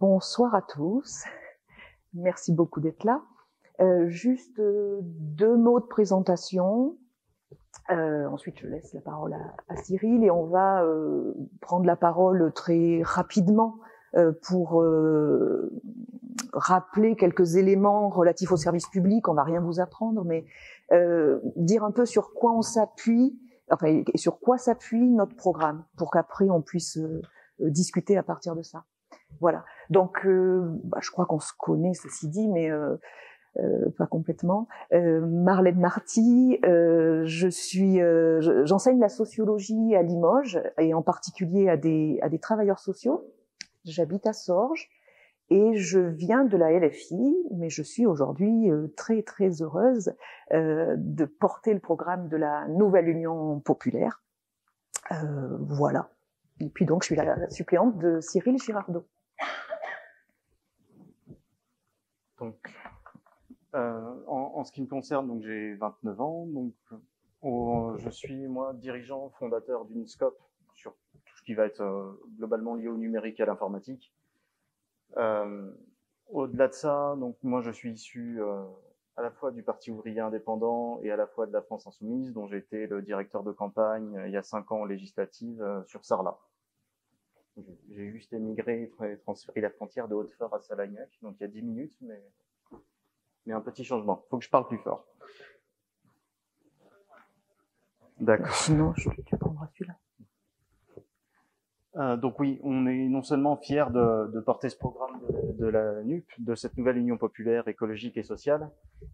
Bonsoir à tous. Merci beaucoup d'être là. Juste deux mots de présentation. Ensuite, je laisse la parole à Cyril et on va prendre la parole très rapidement pour rappeler quelques éléments relatifs au service public. On va rien vous apprendre, mais dire un peu sur quoi on s'appuie, enfin, et sur quoi s'appuie notre programme, pour qu'après on puisse discuter à partir de ça. Voilà. Donc, je crois qu'on se connaît, ceci dit, mais pas complètement. Marlène Marty, j'enseigne la sociologie à Limoges et en particulier à des travailleurs sociaux. J'habite à Sorges et je viens de la LFI, mais je suis aujourd'hui très très heureuse de porter le programme de la Nouvelle Union Populaire. Voilà. Et puis donc je suis la suppléante de Cyril Girardot. Donc, en ce qui me concerne, donc j'ai 29 ans, donc je suis moi dirigeant fondateur d'Uniscope sur tout ce qui va être globalement lié au numérique et à l'informatique. Au-delà de ça, donc moi je suis issu à la fois du Parti ouvrier indépendant et à la fois de la France insoumise, dont j'ai été le directeur de campagne il y a 5 ans aux législatives sur Sarlat. J'ai juste émigré et transféré la frontière de Hautefort à Salagnac, donc il y a 10 minutes, mais un petit changement. Faut que je parle plus fort. D'accord. Sinon, tu prendras celui-là. Donc oui, on est non seulement fiers de porter ce programme de la NUP, de cette nouvelle Union populaire, écologique et sociale,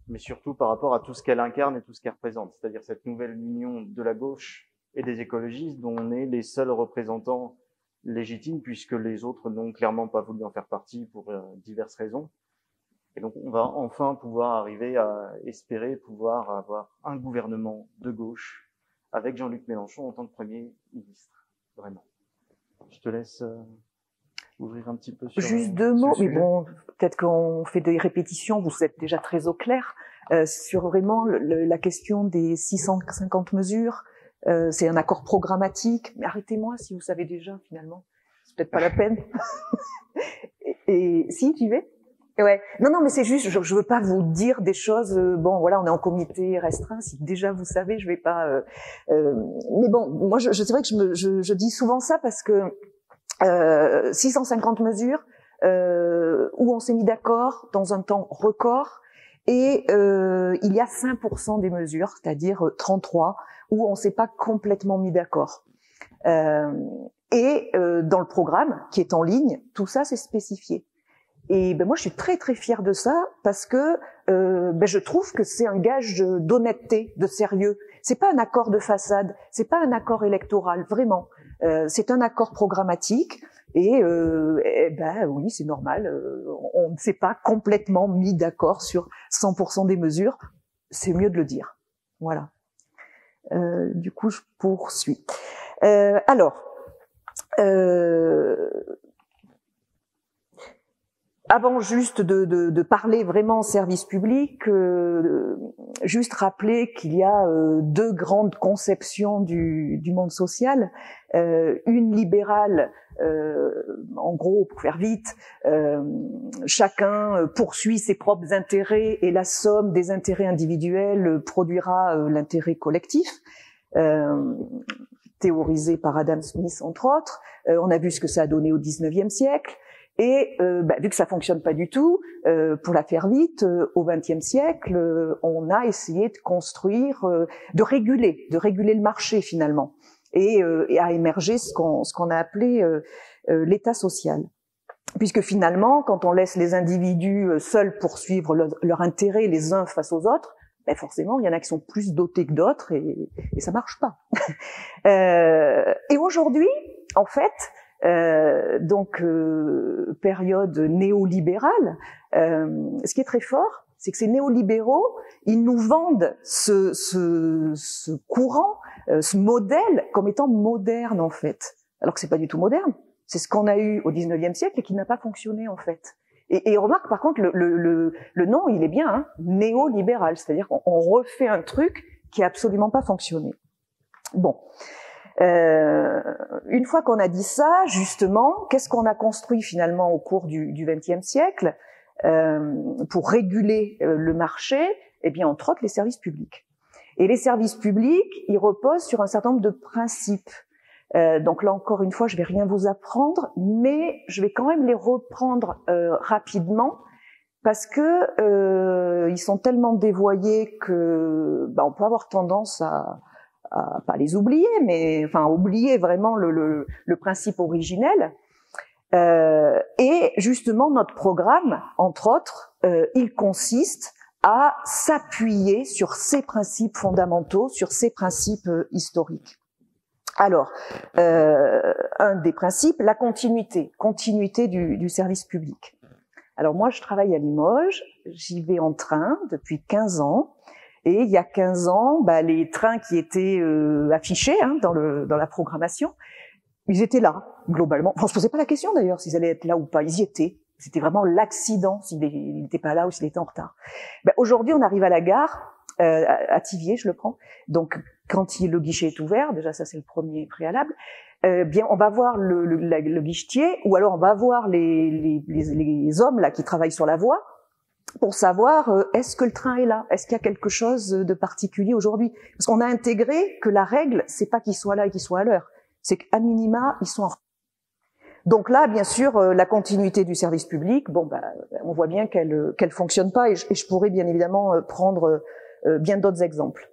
mais surtout par rapport à tout ce qu'elle incarne et tout ce qu'elle représente, c'est-à-dire cette nouvelle union de la gauche et des écologistes dont on est les seuls représentants légitimes puisque les autres n'ont clairement pas voulu en faire partie pour diverses raisons. Et donc on va enfin pouvoir arriver à espérer pouvoir avoir un gouvernement de gauche avec Jean-Luc Mélenchon en tant que Premier ministre. Vraiment. Je te laisse ouvrir un petit peu sur juste deux mots, mais bon, peut-être qu'on fait des répétitions, vous êtes déjà très au clair, sur vraiment la question des 650 mesures. C'est un accord programmatique, mais arrêtez-moi si vous savez déjà finalement. C'est peut-être pas la peine. et si, tu y vas? Ouais. Non, mais c'est juste, je veux pas vous dire des choses. Bon, voilà, on est en comité restreint. Si déjà vous savez, je vais pas. Mais bon, moi, c'est vrai que je dis souvent ça parce que 650 mesures où on s'est mis d'accord dans un temps record, et il y a 5% des mesures, c'est-à-dire 33, où on s'est pas complètement mis d'accord. Et dans le programme qui est en ligne, tout ça c'est spécifié. Et moi je suis très très fière de ça parce que je trouve que c'est un gage d'honnêteté, de sérieux. C'est pas un accord de façade, c'est pas un accord électoral, vraiment. C'est un accord programmatique et oui, c'est normal. On ne s'est pas complètement mis d'accord sur 100% des mesures. C'est mieux de le dire. Voilà. Du coup, je poursuis. Avant juste de parler vraiment service public, juste rappeler qu'il y a deux grandes conceptions du monde social. Une libérale, en gros, pour faire vite, chacun poursuit ses propres intérêts et la somme des intérêts individuels produira l'intérêt collectif. Théorisé par Adam Smith, entre autres. On a vu ce que ça a donné au XIXe siècle. Et vu que ça fonctionne pas du tout, pour la faire vite, au XXe siècle, on a essayé de construire, de réguler le marché finalement, et a émergé ce qu'on a appelé l'État social. Puisque finalement, quand on laisse les individus seuls poursuivre leur intérêt les uns face aux autres, forcément, il y en a qui sont plus dotés que d'autres et ça marche pas. Et aujourd'hui, en fait, période néolibérale, ce qui est très fort, c'est que ces néolibéraux, ils nous vendent ce courant, ce modèle comme étant moderne en fait, alors que c'est pas du tout moderne. C'est ce qu'on a eu au XIXe siècle et qui n'a pas fonctionné en fait. Et remarque par contre le nom, il est bien, hein, néolibéral, c'est-à-dire qu'on refait un truc qui a absolument pas fonctionné. Bon. Une fois qu'on a dit ça, justement, qu'est-ce qu'on a construit finalement au cours du XXe siècle pour réguler le marché? Eh bien, entre autres, les services publics. Et les services publics, ils reposent sur un certain nombre de principes. Donc là, encore une fois, je vais rien vous apprendre, mais je vais quand même les reprendre rapidement parce que ils sont tellement dévoyés que on peut avoir tendance à pas les oublier, mais enfin oublier vraiment le principe originel. Et justement, notre programme, entre autres, il consiste à s'appuyer sur ces principes fondamentaux, sur ces principes historiques. Alors, un des principes, la continuité du service public. Alors moi, je travaille à Limoges, j'y vais en train depuis 15 ans. Et il y a 15 ans, les trains qui étaient affichés dans la programmation, ils étaient là, globalement. On se posait pas la question d'ailleurs s'ils allaient être là ou pas, ils y étaient. C'était vraiment l'accident s'il n'était pas là ou s'il était en retard. Aujourd'hui, on arrive à la gare, à Thiviers, je le prends. Donc, quand le guichet est ouvert, déjà ça c'est le premier préalable, bien on va voir le guichetier, ou alors on va voir les hommes là qui travaillent sur la voie, pour savoir est-ce que le train est là, est-ce qu'il y a quelque chose de particulier aujourd'hui, parce qu'on a intégré que la règle c'est pas qu'il soit là et qu'il soit à l'heure, c'est qu'à minima ils sont en retard. Donc là bien sûr la continuité du service public, on voit bien qu'elle fonctionne pas, et je pourrais bien évidemment prendre bien d'autres exemples.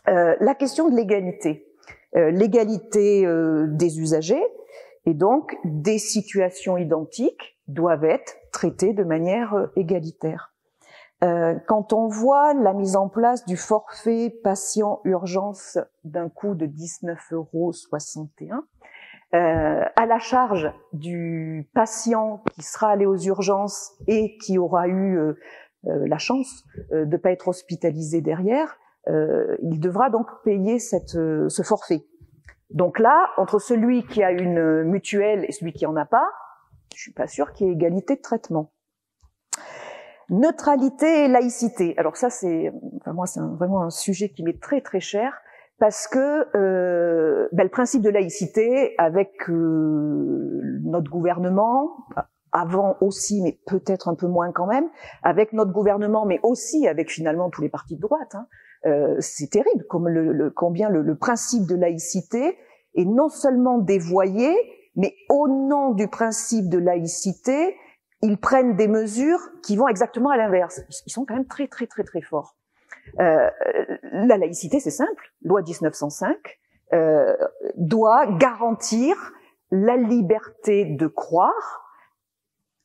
La question de l'égalité, l'égalité des usagers, et donc des situations identiques doivent être traitées de manière égalitaire. Quand on voit la mise en place du forfait patient urgence d'un coût de 19,61 €, à la charge du patient qui sera allé aux urgences et qui aura eu la chance de pas être hospitalisé derrière, il devra donc payer ce forfait. Donc là, entre celui qui a une mutuelle et celui qui en a pas, je suis pas sûre qu'il y ait égalité de traitement. Neutralité et laïcité. Alors ça, moi, c'est vraiment un sujet qui m'est très très cher, parce que le principe de laïcité avec notre gouvernement, avant aussi, mais peut-être un peu moins quand même, avec notre gouvernement, mais aussi avec finalement tous les partis de droite, c'est terrible combien le principe de laïcité est non seulement dévoyé, mais au nom du principe de laïcité, ils prennent des mesures qui vont exactement à l'inverse. Ils sont quand même très très très très forts. La laïcité, c'est simple. Loi 1905 doit garantir la liberté de croire,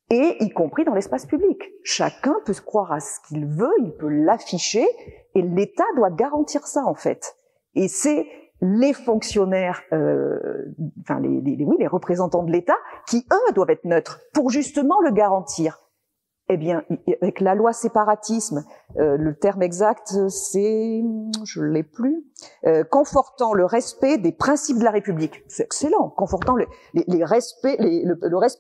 et y compris dans l'espace public. Chacun peut se croire à ce qu'il veut, il peut l'afficher, et l'État doit garantir ça en fait. Et c'est les fonctionnaires, les représentants de l'État, qui eux doivent être neutres pour justement le garantir. Eh bien, avec la loi séparatisme, le terme exact, c'est, je l'ai plus, confortant le respect des principes de la République. C'est excellent, confortant le respect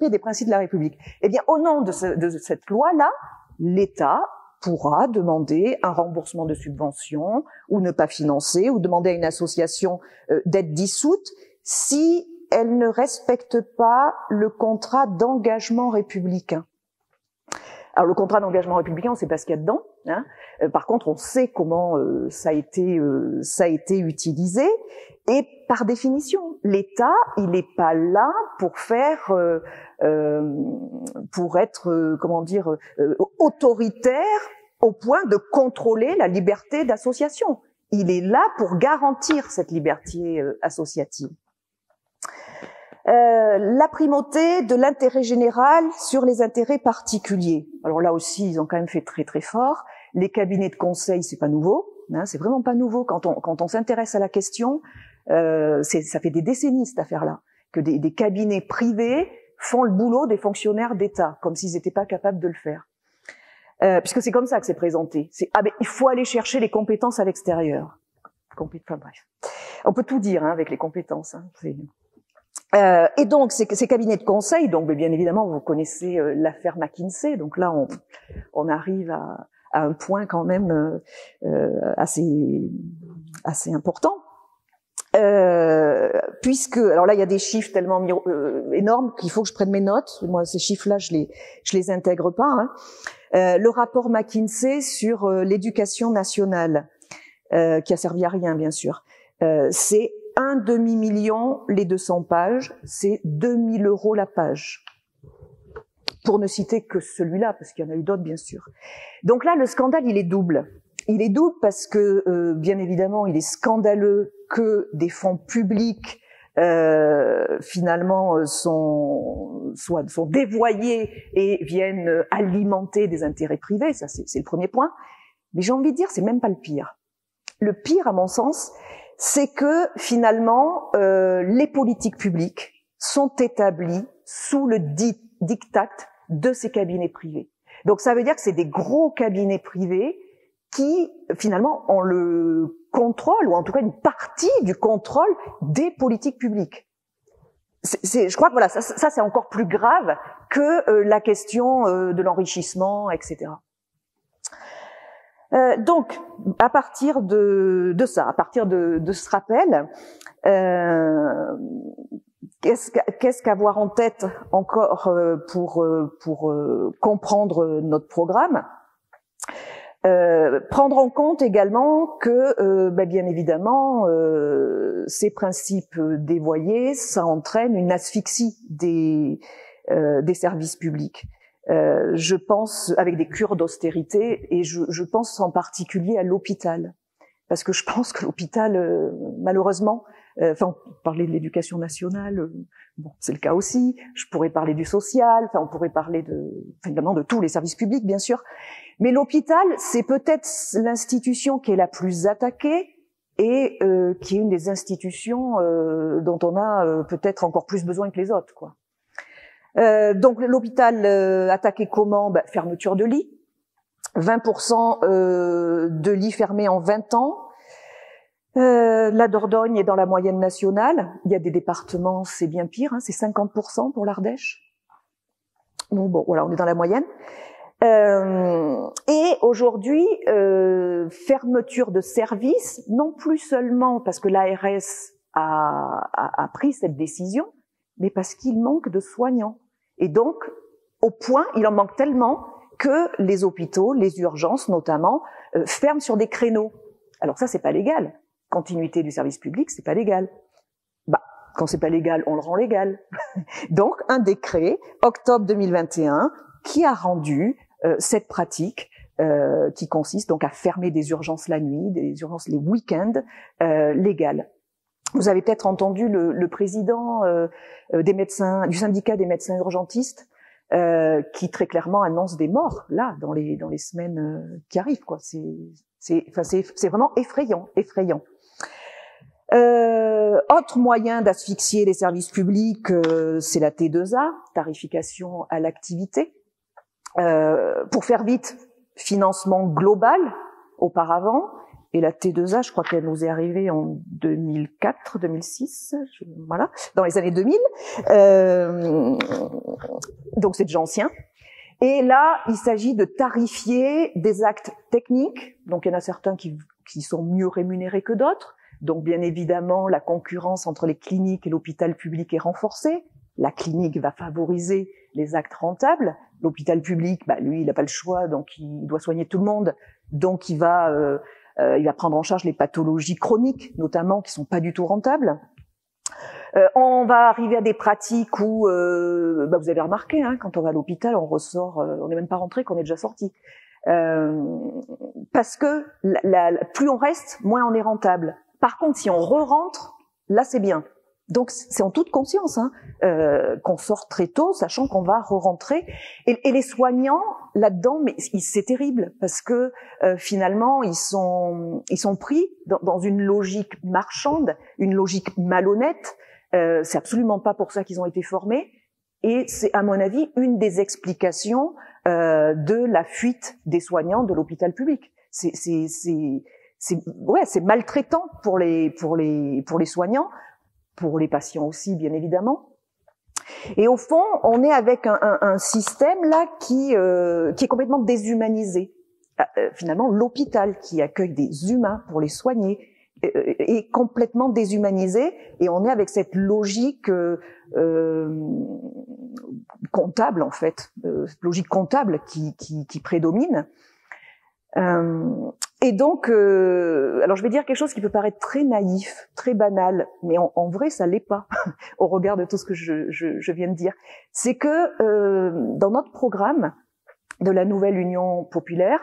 des principes de la République. Eh bien, au nom de cette loi-là, l'État pourra demander un remboursement de subventions, ou ne pas financer, ou demander à une association d'être dissoute si elle ne respecte pas le contrat d'engagement républicain. Alors le contrat d'engagement républicain, on ne sait pas ce qu'il y a dedans. Par contre, on sait comment ça a été utilisé. Et par définition, l'État, il n'est pas là pour faire, pour être, autoritaire au point de contrôler la liberté d'association. Il est là pour garantir cette liberté associative. La primauté de l'intérêt général sur les intérêts particuliers. Alors là aussi, ils ont quand même fait très très fort. Les cabinets de conseil, c'est pas nouveau, c'est vraiment pas nouveau. Quand on s'intéresse à la question, ça fait des décennies cette affaire-là, que des cabinets privés font le boulot des fonctionnaires d'État, comme s'ils n'étaient pas capables de le faire. Puisque c'est comme ça que c'est présenté. Il faut aller chercher les compétences à l'extérieur. Enfin bref, on peut tout dire avec les compétences. Et donc ces cabinets de conseil, donc bien évidemment vous connaissez l'affaire McKinsey, donc là on arrive à un point quand même assez important. Puisque, alors là, il y a des chiffres tellement énormes qu'il faut que je prenne mes notes. Moi, ces chiffres-là, je les intègre pas. Hein. Le rapport McKinsey sur l'éducation nationale, qui a servi à rien, bien sûr. C'est 1 demi-million les 200 pages, c'est 2000 € la page. Pour ne citer que celui-là, parce qu'il y en a eu d'autres, bien sûr. Donc là, le scandale, il est double. Il est double parce que, bien évidemment, il est scandaleux que des fonds publics, finalement, sont dévoyés et viennent alimenter des intérêts privés. Ça, c'est le premier point. Mais j'ai envie de dire, c'est même pas le pire. Le pire, à mon sens, c'est que, finalement, les politiques publiques sont établies sous le diktat de ces cabinets privés. Donc ça veut dire que c'est des gros cabinets privés qui, finalement, ont le contrôle, ou en tout cas une partie du contrôle des politiques publiques. Je crois que voilà, ça c'est encore plus grave que la question de l'enrichissement, etc. Donc, à partir de ça, à partir de ce rappel, qu'est-ce qu'avoir en tête encore pour comprendre notre programme? Prendre en compte également que, bien évidemment, ces principes dévoyés, ça entraîne une asphyxie des services publics. Je pense avec des cures d'austérité, et je pense en particulier à l'hôpital, parce que je pense que l'hôpital, malheureusement, on parlait de l'éducation nationale, bon, c'est le cas aussi. Je pourrais parler du social, on pourrait parler évidemment de tous les services publics, bien sûr. Mais l'hôpital, c'est peut-être l'institution qui est la plus attaquée et qui est une des institutions dont on a peut-être encore plus besoin que les autres, quoi. Donc l'hôpital attaqué comment? Fermeture de lits, 20% de lits fermés en 20 ans. La Dordogne est dans la moyenne nationale. Il y a des départements, c'est bien pire, hein, c'est 50% pour l'Ardèche. Donc bon, voilà, on est dans la moyenne. Et aujourd'hui, fermeture de services, non plus seulement parce que l'ARS a pris cette décision, mais parce qu'il manque de soignants. Et donc, au point, il en manque tellement que les hôpitaux, les urgences notamment, ferment sur des créneaux. Alors ça, c'est pas légal. Continuité du service public, c'est pas légal. Quand c'est pas légal, on le rend légal. Donc, un décret, octobre 2021, qui a rendu cette pratique qui consiste donc à fermer des urgences la nuit, des urgences les week-ends, légales. Vous avez peut-être entendu le président des médecins, du syndicat des médecins urgentistes, qui très clairement annonce des morts là dans les semaines qui arrivent, quoi. C'est vraiment effrayant. Autre moyen d'asphyxier les services publics, c'est la T2A, tarification à l'activité. Pour faire vite, financement global auparavant, et la T2A, je crois qu'elle nous est arrivée en 2004, 2006, voilà, dans les années 2000. Donc c'est déjà ancien. Et là, il s'agit de tarifier des actes techniques. Donc il y en a certains qui sont mieux rémunérés que d'autres. Donc bien évidemment, la concurrence entre les cliniques et l'hôpital public est renforcée. La clinique va favoriser les actes rentables. L'hôpital public, lui, il n'a pas le choix, donc il doit soigner tout le monde. Donc il va prendre en charge les pathologies chroniques, notamment, qui sont pas du tout rentables. On va arriver à des pratiques où, vous avez remarqué, hein, quand on va à l'hôpital, on ressort, on n'est même pas rentré, qu'on est déjà sorti. Parce que plus on reste, moins on est rentable. Par contre, si on re-rentre, là c'est bien. Donc c'est en toute conscience, hein, qu'on sort très tôt, sachant qu'on va re-rentrer. Et les soignants là-dedans, mais c'est terrible parce que finalement ils sont pris dans une logique marchande, une logique malhonnête. C'est absolument pas pour ça qu'ils ont été formés. Et c'est, à mon avis, une des explications de la fuite des soignants de l'hôpital public. C'est maltraitant pour les soignants, pour les patients aussi, bien évidemment. Et au fond, on est avec un système là qui est complètement déshumanisé. Finalement, l'hôpital qui accueille des humains pour les soigner, est complètement déshumanisé, et on est avec cette logique comptable en fait, cette logique comptable qui prédomine. Et donc, alors je vais dire quelque chose qui peut paraître très naïf, très banal, mais en vrai ça l'est pas au regard de tout ce que je viens de dire. C'est que dans notre programme de la nouvelle Union populaire,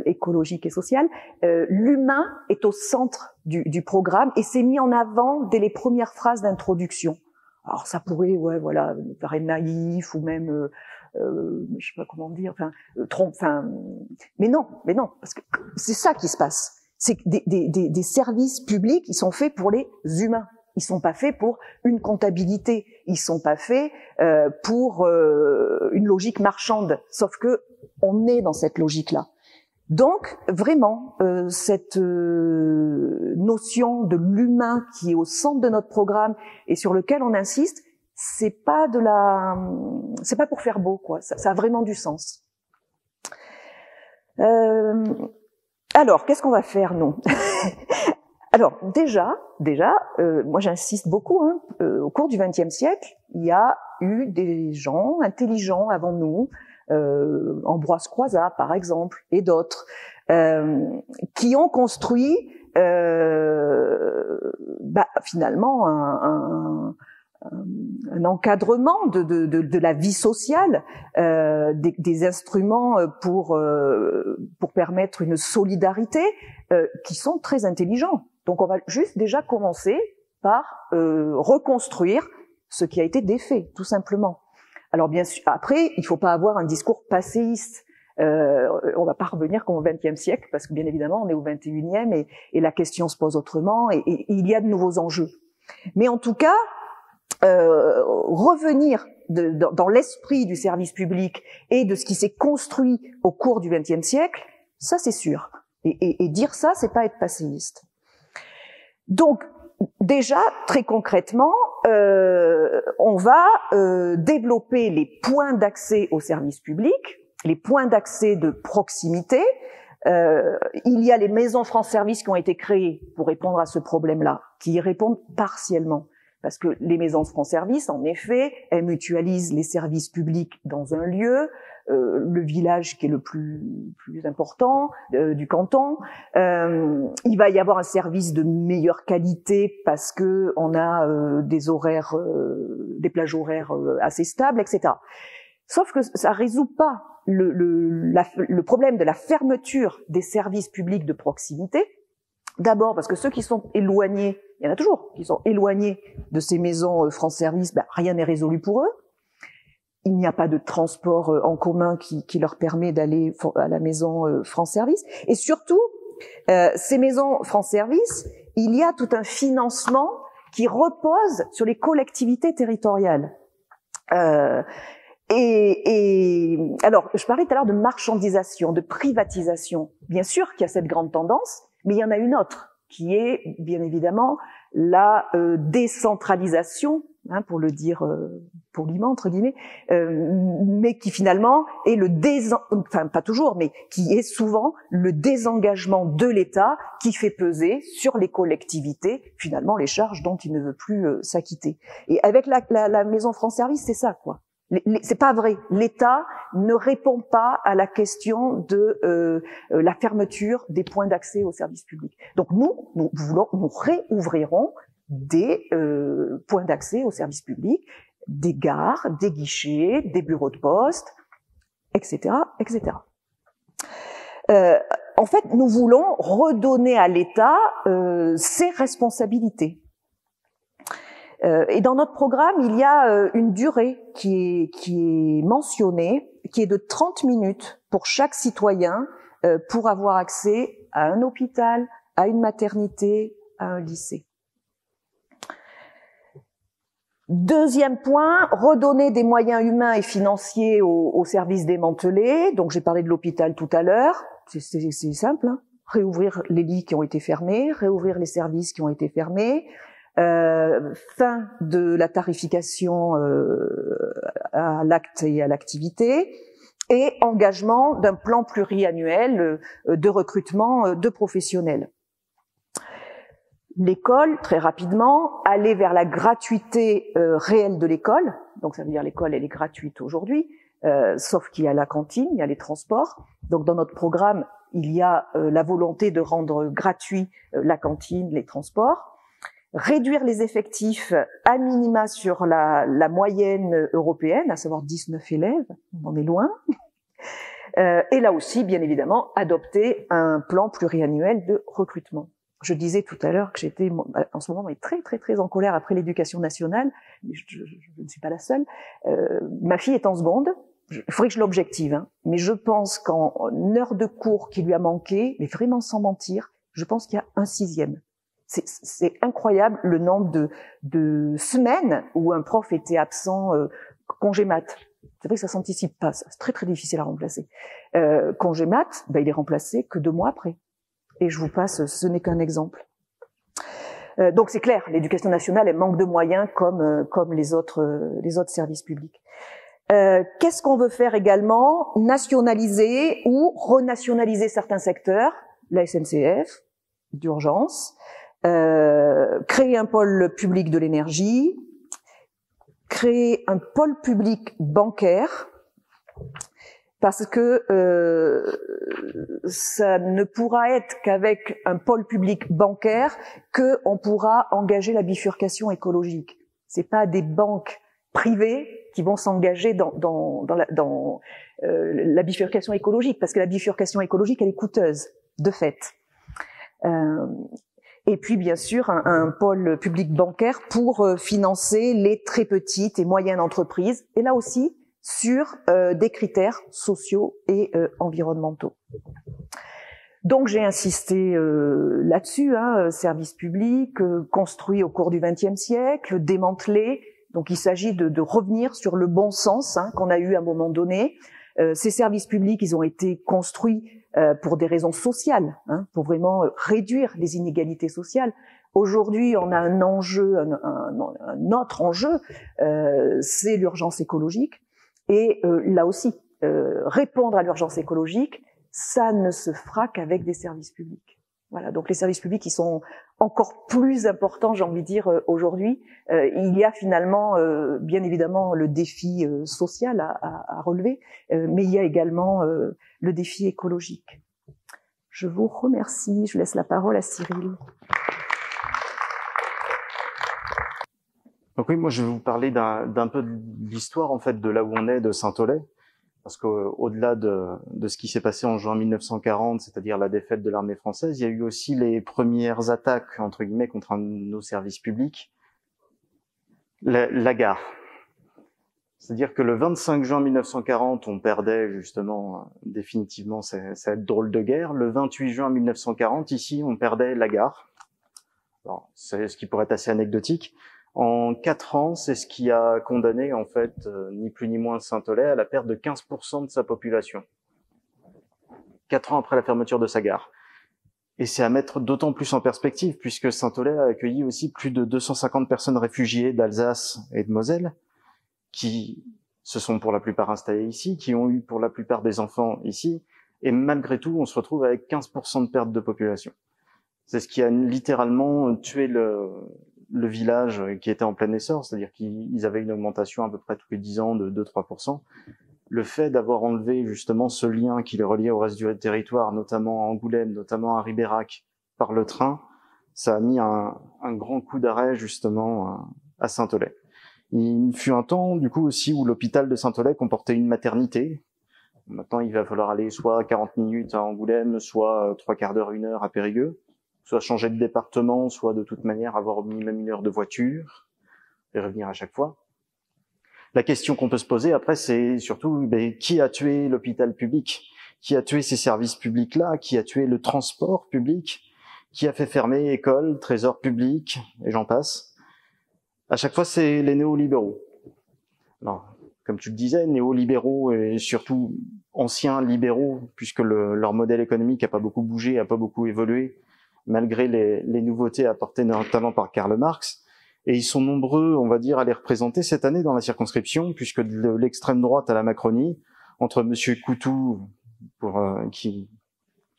écologique et sociale, l'humain est au centre du programme, et c'est mis en avant dès les premières phrases d'introduction. Alors ça pourrait, ouais, voilà, paraître naïf ou même, je sais pas comment dire, mais non, parce que c'est ça qui se passe. C'est que des services publics, ils sont faits pour les humains. Ils sont pas faits pour une comptabilité. Ils sont pas faits pour une logique marchande. Sauf que on est dans cette logique-là. Donc, vraiment, cette notion de l'humain qui est au centre de notre programme et sur lequel on insiste, c'est pas pour faire beau, quoi. Ça a vraiment du sens. Alors, qu'est-ce qu'on va faire, nous? Alors, déjà, moi j'insiste beaucoup, au cours du XXe siècle, il y a eu des gens intelligents avant nous, Ambroise Croizat par exemple, et d'autres, qui ont construit finalement un encadrement de la vie sociale, des instruments pour permettre une solidarité qui sont très intelligents. Donc on va juste déjà commencer par reconstruire ce qui a été défait, tout simplement. Alors bien sûr, après, il faut pas avoir un discours passéiste. On va pas revenir comme au XXe siècle, parce que bien évidemment, on est au XXIe et la question se pose autrement, et il y a de nouveaux enjeux. Mais en tout cas, revenir dans l'esprit du service public et de ce qui s'est construit au cours du XXe siècle, ça c'est sûr. Et dire ça, c'est pas être passéiste. Donc, déjà, très concrètement, on va développer les points d'accès au service public, les points d'accès de proximité. Il y a les maisons France Service qui ont été créées pour répondre à ce problème-là, qui y répondent partiellement. Parce que les maisons France Service, en effet, elles mutualisent les services publics dans un lieu, le village qui est le plus important du canton. Il va y avoir un service de meilleure qualité parce que on a des horaires, des plages horaires assez stables, etc. Sauf que ça résout pas le problème de la fermeture des services publics de proximité. D'abord parce que ceux qui sont éloignés, il y en a toujours qui sont éloignés de ces maisons France Service, rien n'est résolu pour eux. Il n'y a pas de transport en commun qui leur permet d'aller à la maison France Service. Et surtout, ces maisons France Service, il y a tout un financement qui repose sur les collectivités territoriales. Et alors, je parlais tout à l'heure de marchandisation, de privatisation. Bien sûr qu'il y a cette grande tendance, mais il y en a une autre, qui est bien évidemment la décentralisation, pour le dire poliment entre guillemets, mais qui finalement est pas toujours, mais qui est souvent le désengagement de l'État qui fait peser sur les collectivités finalement les charges dont il ne veut plus s'acquitter. Et avec la Maison France Service, c'est ça, quoi. C'est pas vrai. L'État ne répond pas à la question de la fermeture des points d'accès aux services publics. Donc nous réouvrirons des points d'accès aux services publics, des gares, des guichets, des bureaux de poste, etc., etc. En fait, nous voulons redonner à l'État ses responsabilités. Et dans notre programme, il y a une durée qui est mentionnée, qui est de 30 minutes pour chaque citoyen pour avoir accès à un hôpital, à une maternité, à un lycée. Deuxième point, redonner des moyens humains et financiers aux services démantelés. Donc j'ai parlé de l'hôpital tout à l'heure, c'est simple, réouvrir les lits qui ont été fermés, réouvrir les services qui ont été fermés. Fin de la tarification à l'acte et à l'activité, et engagement d'un plan pluriannuel de recrutement de professionnels. L'école, très rapidement, aller vers la gratuité réelle de l'école. Donc ça veut dire l'école, elle est gratuite aujourd'hui, sauf qu'il y a la cantine, il y a les transports. Donc dans notre programme, il y a la volonté de rendre gratuit la cantine, les transports. Réduire les effectifs à minima sur la moyenne européenne, à savoir 19 élèves, on en est loin. Et là aussi, bien évidemment, adopter un plan pluriannuel de recrutement. Je disais tout à l'heure que j'étais en ce moment très très très en colère après l'éducation nationale, mais je ne suis pas la seule. Ma fille est en seconde, il faudrait que je l'objective, hein, mais je pense qu'en heure de cours qui lui a manqué, mais vraiment sans mentir, je pense qu'il y a un 6e. C'est incroyable le nombre de semaines où un prof était absent, congé maths. C'est vrai que ça s'anticipe pas, c'est très très difficile à remplacer. Congé maths, il est remplacé que 2 mois après. Et je vous passe, ce n'est qu'un exemple. Donc c'est clair, l'éducation nationale, elle manque de moyens comme les autres services publics. Qu'est-ce qu'on veut faire également? Nationaliser ou renationaliser certains secteurs, la SNCF, d'urgence, créer un pôle public de l'énergie, créer un pôle public bancaire, parce que ça ne pourra être qu'avec un pôle public bancaire que on pourra engager la bifurcation écologique. C'est pas des banques privées qui vont s'engager dans la bifurcation écologique, parce que la bifurcation écologique, elle est coûteuse, de fait. Et puis, bien sûr, un pôle public bancaire pour financer les très petites et moyennes entreprises. Et là aussi, sur des critères sociaux et environnementaux. Donc j'ai insisté là-dessus, service public construit au cours du XXe siècle, démantelé. Donc il s'agit de revenir sur le bon sens qu'on a eu à un moment donné. Ces services publics, ils ont été construits pour des raisons sociales, pour vraiment réduire les inégalités sociales. Aujourd'hui, on a un enjeu, un autre enjeu, c'est l'urgence écologique. Et là aussi, répondre à l'urgence écologique, ça ne se fera qu'avec des services publics. Voilà, donc les services publics qui sont encore plus importants, j'ai envie de dire, aujourd'hui. Il y a finalement, bien évidemment, le défi social à relever, mais il y a également le défi écologique. Je vous remercie. Je laisse la parole à Cyril. Donc oui, moi je vais vous parler d'un peu de l'histoire en fait de là où on est de Saint-Aulay, parce qu'au-delà de ce qui s'est passé en juin 1940, c'est-à-dire la défaite de l'armée française, il y a eu aussi les premières attaques entre guillemets contre un de nos services publics, la gare. C'est-à-dire que le 25 juin 1940, on perdait justement définitivement cette drôle de guerre. Le 28 juin 1940, ici, on perdait la gare. Alors, c'est ce qui pourrait être assez anecdotique. En 4 ans, c'est ce qui a condamné, en fait, ni plus ni moins Saint-Aulay à la perte de 15% de sa population. 4 ans après la fermeture de sa gare. Et c'est à mettre d'autant plus en perspective, puisque Saint-Aulay a accueilli aussi plus de 250 personnes réfugiées d'Alsace et de Moselle, qui se sont pour la plupart installés ici, qui ont eu pour la plupart des enfants ici, et malgré tout, on se retrouve avec 15% de perte de population. C'est ce qui a littéralement tué le village qui était en plein essor, c'est-à-dire qu'ils avaient une augmentation à peu près tous les 10 ans de 2-3%. Le fait d'avoir enlevé justement ce lien qui les reliait au reste du territoire, notamment à Angoulême, notamment à Ribérac, par le train, ça a mis un grand coup d'arrêt justement à Saint-Aulay. Il fut un temps, du coup, aussi où l'hôpital de Saint-Aulay comportait une maternité. Maintenant, il va falloir aller soit 40 minutes à Angoulême, soit 3/4 d'heure, 1 heure à Périgueux, soit changer de département, soit de toute manière avoir au minimum 1 heure de voiture et revenir à chaque fois. La question qu'on peut se poser après, c'est surtout qui a tué l'hôpital public? Qui a tué ces services publics-là? Qui a tué le transport public? Qui a fait fermer écoles, trésors publics, et j'en passe? À chaque fois, c'est les néolibéraux. Alors, comme tu le disais, néolibéraux et surtout anciens libéraux, puisque leur modèle économique n'a pas beaucoup bougé, n'a pas beaucoup évolué, malgré les nouveautés apportées notamment par Karl Marx. Et ils sont nombreux, on va dire, à les représenter cette année dans la circonscription, puisque de l'extrême droite à la Macronie, entre Monsieur Coutou, qui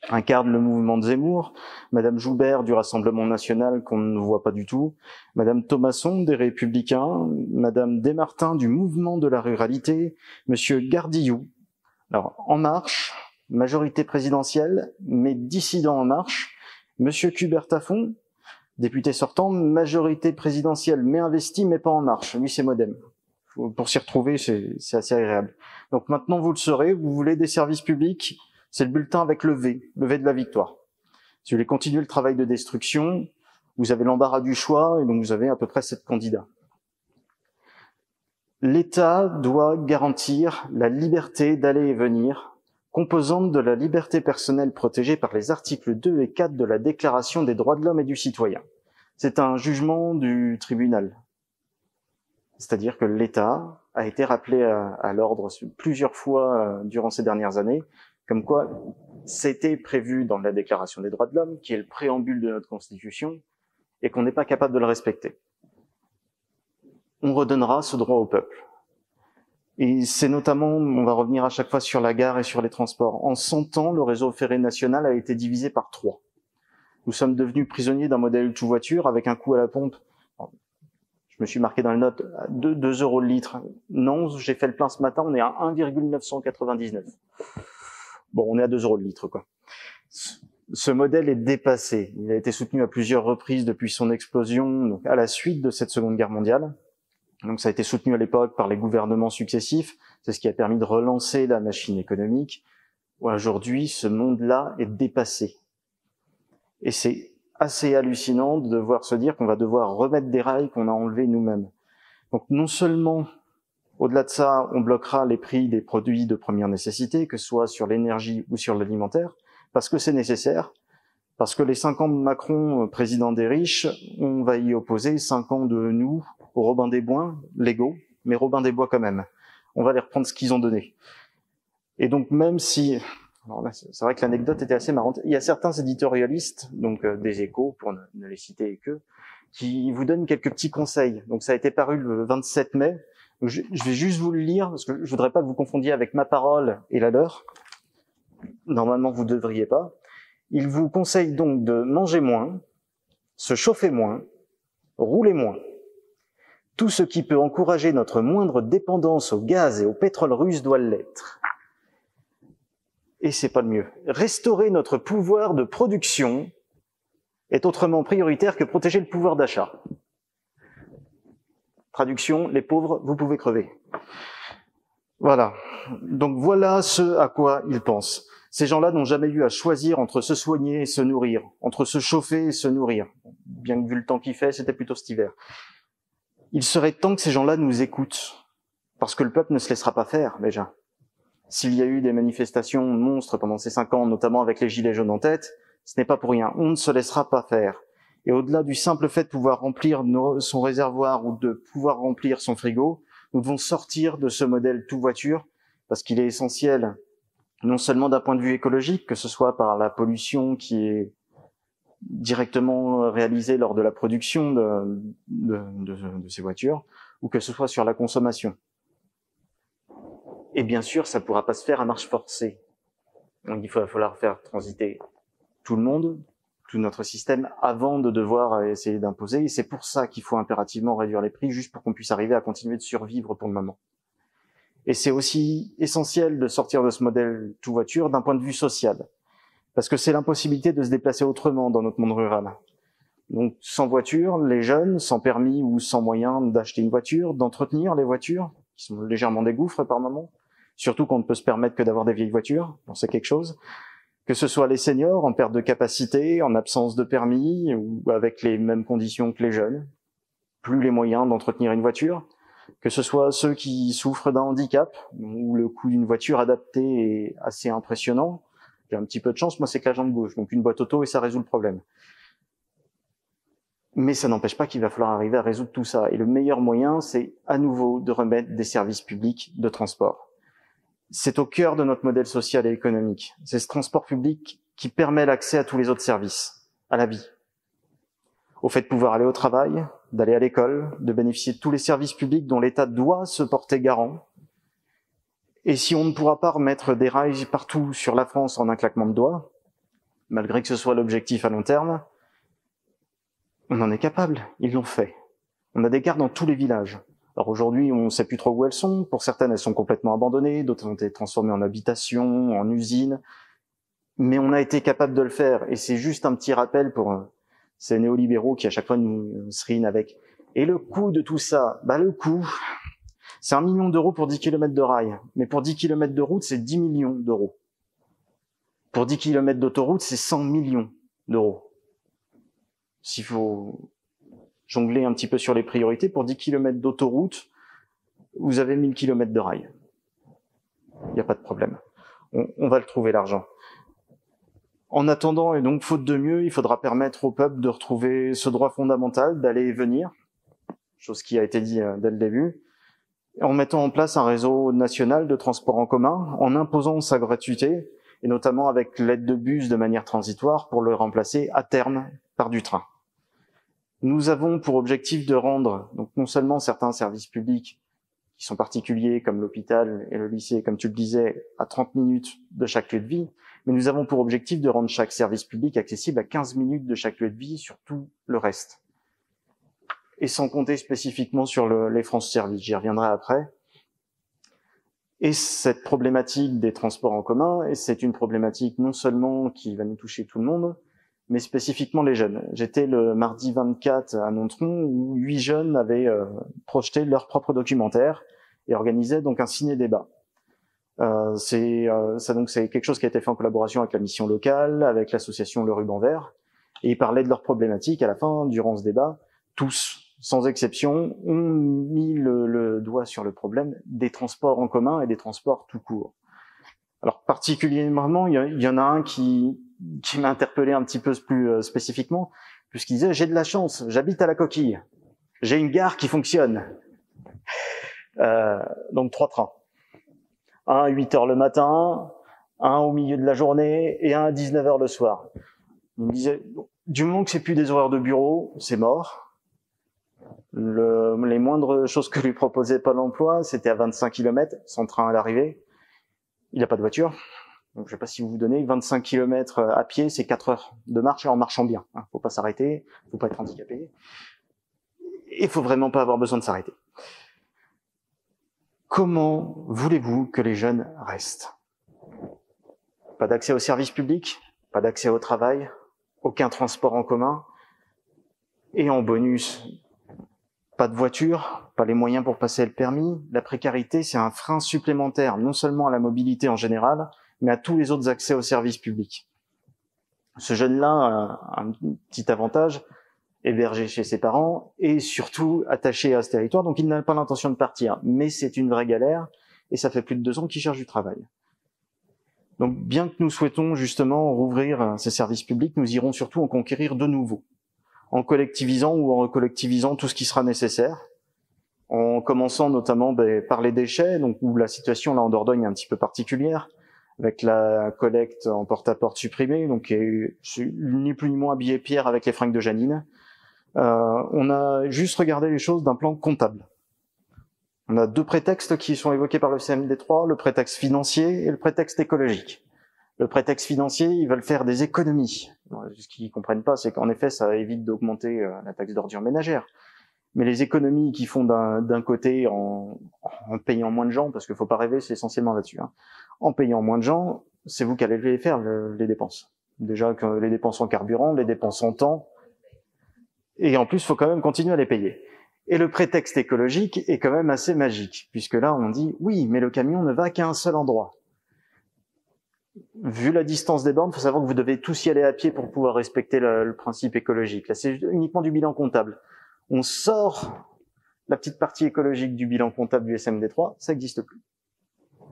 incarne le mouvement de Zemmour, Madame Joubert du Rassemblement National qu'on ne voit pas du tout, Madame Thomasson des Républicains, Madame Desmartins du Mouvement de la Ruralité, Monsieur Gardillou. Alors, En Marche, majorité présidentielle, mais dissident En Marche, Monsieur Cubert-Tafon, député sortant, majorité présidentielle, mais investi, mais pas En Marche. Lui, c'est Modem. Pour s'y retrouver, c'est assez agréable. Donc maintenant, vous le saurez, vous voulez des services publics, c'est le bulletin avec le V de la victoire. Si vous voulez continuer le travail de destruction, vous avez l'embarras du choix, et donc vous avez à peu près 7 candidats. L'État doit garantir la liberté d'aller et venir, composante de la liberté personnelle protégée par les articles 2 et 4 de la Déclaration des droits de l'homme et du citoyen. C'est un jugement du tribunal. C'est-à-dire que l'État a été rappelé à l'ordre plusieurs fois durant ces dernières années, comme quoi c'était prévu dans la Déclaration des droits de l'homme, qui est le préambule de notre Constitution, et qu'on n'est pas capable de le respecter. On redonnera ce droit au peuple. Et c'est notamment, on va revenir à chaque fois sur la gare et sur les transports. En 100 ans, le réseau ferré national a été divisé par 3. Nous sommes devenus prisonniers d'un modèle tout voiture avec un coût à la pompe. Je me suis marqué dans les notes 2 € le litre. Non, j'ai fait le plein ce matin, on est à 1,999. Bon, on est à 2 € le litre, quoi. Ce modèle est dépassé. Il a été soutenu à plusieurs reprises depuis son explosion, donc à la suite de cette Seconde Guerre mondiale. Donc ça a été soutenu à l'époque par les gouvernements successifs. C'est ce qui a permis de relancer la machine économique. Aujourd'hui, ce monde-là est dépassé. Et c'est assez hallucinant de devoir se dire qu'on va devoir remettre des rails qu'on a enlevés nous-mêmes. Donc non seulement, au-delà de ça, on bloquera les prix des produits de première nécessité, que ce soit sur l'énergie ou sur l'alimentaire, parce que c'est nécessaire, parce que les 5 ans de Macron, président des riches, on va y opposer 5 ans de nous, aux Robin des Bois, légaux, mais Robin des Bois quand même. On va les reprendre ce qu'ils ont donné. Et donc même si... Alors là, c'est vrai que l'anecdote était assez marrante. Il y a certains éditorialistes, donc des Échos, pour ne les citer que, qui vous donnent quelques petits conseils. Donc ça a été paru le 27 mai. Donc, je vais juste vous le lire, parce que je voudrais pas que vous confondiez avec ma parole et la leur. Normalement, vous ne devriez pas. Il vous conseille donc de manger moins, se chauffer moins, rouler moins. Tout ce qui peut encourager notre moindre dépendance au gaz et au pétrole russe doit l'être. Et c'est pas le mieux. Restaurer notre pouvoir de production est autrement prioritaire que protéger le pouvoir d'achat. Traduction, les pauvres, vous pouvez crever. Voilà. Donc voilà ce à quoi ils pensent. Ces gens-là n'ont jamais eu à choisir entre se soigner et se nourrir, entre se chauffer et se nourrir. Bien que vu le temps qu'il fait, c'était plutôt cet hiver. Il serait temps que ces gens-là nous écoutent, parce que le peuple ne se laissera pas faire, déjà. S'il y a eu des manifestations monstres pendant ces 5 ans, notamment avec les gilets jaunes en tête, ce n'est pas pour rien. On ne se laissera pas faire. Et au-delà du simple fait de pouvoir remplir son réservoir ou de pouvoir remplir son frigo, nous devons sortir de ce modèle tout voiture, parce qu'il est essentiel, non seulement d'un point de vue écologique, que ce soit par la pollution qui est directement réalisée lors de la production de ces voitures, ou que ce soit sur la consommation. Et bien sûr, ça ne pourra pas se faire à marche forcée. Donc il va falloir faire transiter tout le monde, tout notre système, avant de devoir essayer d'imposer. Et c'est pour ça qu'il faut impérativement réduire les prix, juste pour qu'on puisse arriver à continuer de survivre pour le moment. Et c'est aussi essentiel de sortir de ce modèle tout voiture d'un point de vue social. Parce que c'est l'impossibilité de se déplacer autrement dans notre monde rural. Donc sans voiture, les jeunes, sans permis ou sans moyen d'acheter une voiture, d'entretenir les voitures, qui sont légèrement des gouffres par moment, surtout qu'on ne peut se permettre que d'avoir des vieilles voitures, on sait quelque chose, que ce soit les seniors en perte de capacité, en absence de permis, ou avec les mêmes conditions que les jeunes, plus les moyens d'entretenir une voiture, que ce soit ceux qui souffrent d'un handicap, où le coût d'une voiture adaptée est assez impressionnant. J'ai un petit peu de chance, moi c'est que la jambe gauche, donc une boîte auto et ça résout le problème. Mais ça n'empêche pas qu'il va falloir arriver à résoudre tout ça. Et le meilleur moyen, c'est à nouveau de remettre des services publics de transport. C'est au cœur de notre modèle social et économique. C'est ce transport public qui permet l'accès à tous les autres services, à la vie. Au fait de pouvoir aller au travail, d'aller à l'école, de bénéficier de tous les services publics dont l'État doit se porter garant. Et si on ne pourra pas remettre des rails partout sur la France en un claquement de doigts, malgré que ce soit l'objectif à long terme, on en est capable, ils l'ont fait. On a des gares dans tous les villages. Alors aujourd'hui, on ne sait plus trop où elles sont. Pour certaines, elles sont complètement abandonnées, d'autres ont été transformées en habitations, en usines. Mais on a été capable de le faire. Et c'est juste un petit rappel pour ces néolibéraux qui à chaque fois nous serinent avec. Et le coût de tout ça, le coût, c'est 1 million d'euros pour 10 km de rail. Mais pour 10 km de route, c'est 10 millions d'euros. Pour 10 km d'autoroute, c'est 100 millions d'euros. S'il faut jongler un petit peu sur les priorités, pour 10 km d'autoroute, vous avez 1000 km de rail. Il n'y a pas de problème. On va le trouver, l'argent. En attendant, et donc faute de mieux, il faudra permettre au peuple de retrouver ce droit fondamental d'aller et venir, chose qui a été dit dès le début, en mettant en place un réseau national de transport en commun, en imposant sa gratuité, et notamment avec l'aide de bus de manière transitoire pour le remplacer à terme par du train. Nous avons pour objectif de rendre donc non seulement certains services publics qui sont particuliers comme l'hôpital et le lycée, comme tu le disais, à 30 minutes de chaque lieu de vie, mais nous avons pour objectif de rendre chaque service public accessible à 15 minutes de chaque lieu de vie sur tout le reste. Et sans compter spécifiquement sur les France Services, j'y reviendrai après. Et cette problématique des transports en commun, et c'est une problématique non seulement qui va nous toucher tout le monde, mais spécifiquement les jeunes. J'étais le mardi 24 à Nontron où 8 jeunes avaient projeté leur propre documentaire et organisaient donc un ciné-débat. C'est quelque chose qui a été fait en collaboration avec la mission locale, avec l'association Le Ruban Vert, et ils parlaient de leurs problématiques à la fin, durant ce débat. Tous, sans exception, ont mis le doigt sur le problème des transports en commun et des transports tout court. Alors particulièrement, il y en a un qui m'a interpellé un petit peu plus spécifiquement, puisqu'il disait « J'ai de la chance, j'habite à la Coquille, j'ai une gare qui fonctionne. » Donc 3 trains. Un à 8h le matin, un au milieu de la journée et un à 19h le soir. Il me disait « Du moment que c'est plus des horaires de bureau, c'est mort. » Les moindres choses que lui proposait Pôle emploi, c'était à 25 km, sans train à l'arrivée. Il n'a pas de voiture. Donc, je sais pas si vous vous donnez 25 km à pied, c'est 4 heures de marche en marchant bien. Faut pas s'arrêter, faut pas être handicapé. Et faut vraiment pas avoir besoin de s'arrêter. Comment voulez-vous que les jeunes restent? Pas d'accès aux services publics, pas d'accès au travail, aucun transport en commun. Et en bonus, pas de voiture, pas les moyens pour passer le permis. La précarité, c'est un frein supplémentaire, non seulement à la mobilité en général, mais à tous les autres accès aux services publics. Ce jeune-là a un petit avantage, hébergé chez ses parents et surtout attaché à ce territoire, donc il n'a pas l'intention de partir. Mais c'est une vraie galère et ça fait plus de 2 ans qu'il cherche du travail. Donc bien que nous souhaitons justement rouvrir ces services publics, nous irons surtout en conquérir de nouveaux, en collectivisant ou en recollectivisant tout ce qui sera nécessaire, en commençant notamment par les déchets, donc où la situation là en Dordogne est un petit peu particulière, avec la collecte en porte-à-porte supprimée, donc ni plus ni moins habillé Pierre avec les fringues de Janine. On a juste regardé les choses d'un plan comptable. On a 2 prétextes qui sont évoqués par le CMD3, le prétexte financier et le prétexte écologique. Le prétexte financier, ils veulent faire des économies. Ce qu'ils comprennent pas, c'est qu'en effet, ça évite d'augmenter la taxe d'ordures ménagères. Mais les économies qu'ils font d'un côté en payant moins de gens, parce qu'il faut pas rêver, c'est essentiellement là-dessus, en payant moins de gens, c'est vous qui allez les faire, les dépenses. Déjà que les dépenses en carburant, les dépenses en temps, et en plus, il faut quand même continuer à les payer. Et le prétexte écologique est quand même assez magique, puisque là, on dit, oui, mais le camion ne va qu'à un seul endroit. Vu la distance des bornes, il faut savoir que vous devez tous y aller à pied pour pouvoir respecter le principe écologique. Là, c'est uniquement du bilan comptable. On sort la petite partie écologique du bilan comptable du SMD3, ça n'existe plus.